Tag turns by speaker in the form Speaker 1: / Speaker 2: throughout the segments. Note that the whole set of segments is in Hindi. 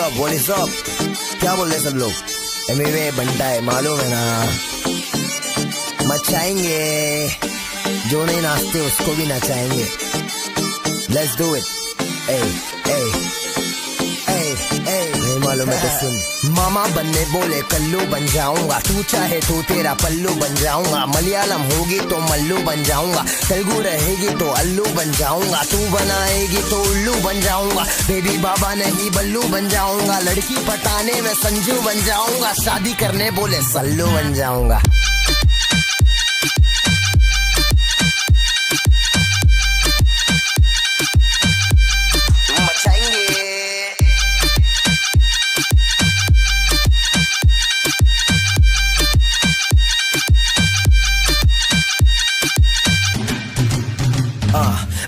Speaker 1: What is up? क्या बोल रहे सब लोग? एमवे बनता है, मालूम है ना। मचाएंगे, जो नहीं नाचते उसको भी नचाएंगे। Let's do it. नहीं मालूम है तो सुन। मामा बनने बोले कल्लू बन जाऊंगा, तू चाहे तो तेरा पल्लू बन जाऊंगा। मलयालम होगी तो मल्लू बन जाऊंगा, तेलुगु रहेगी तो अल्लू बन जाऊंगा। तू बनाएगी तो उल्लू बन जाऊंगा, बेबी बाबा नहीं बल्लू बन जाऊंगा। लड़की पटाने में संजू बन जाऊंगा, शादी करने बोले सल्लू बन जाऊंगा।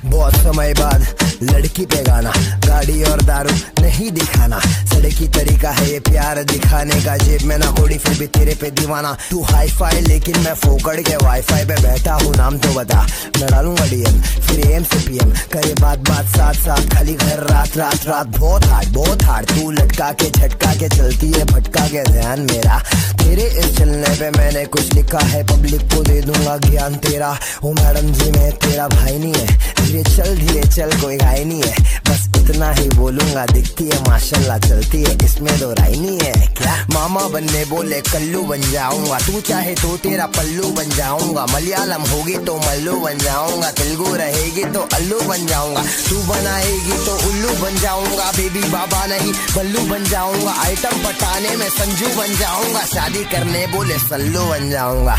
Speaker 1: बहुत समय बाद लड़की पे गाना, गाड़ी और दारू नहीं दिखाना। सड़की तरीका है ये प्यार दिखाने का, जेब में ना कोड़ी फिर भी तेरे पे दीवाना। तू हाई फाई लेकिन मैं फोकड़ के वाईफाई पे बैठा हूँ, नाम तो बता। मैं डालूंगा डीएम फिर एम से पीएम, करे बात साथ साथ, खाली घर रात रात रात। बहुत हार्ड तू लटका के झटका के चलती है, भटका के ध्यान मेरा। तेरे इस चलने पे मैंने कुछ लिखा है, पब्लिक को दे दूंगा ज्ञान तेरा। ओ मैडम जी मैं तेरा भाई नहीं है, धीरे चल कोई घाई नहीं है। बस इतना ही बोलूंगा, दिखती है माशाल्लाह चलती है, इसमें दो राय नहीं है क्या? मामा बनने बोले कल्लू बन जाऊंगा, तू चाहे तो तेरा पल्लू बन जाऊंगा। मलयालम होगी तो मल्लू बन जाऊंगा, तेलुगु रहेगी तो अल्लू बन जाऊंगा। तू बनाएगी तो उल्लू बन जाऊंगा, बेबी बाबा नहीं बल्लू बन जाऊंगा। आइटम पटाने में संजू बन जाऊंगा, शादी करने बोले सल्लू बन जाऊंगा।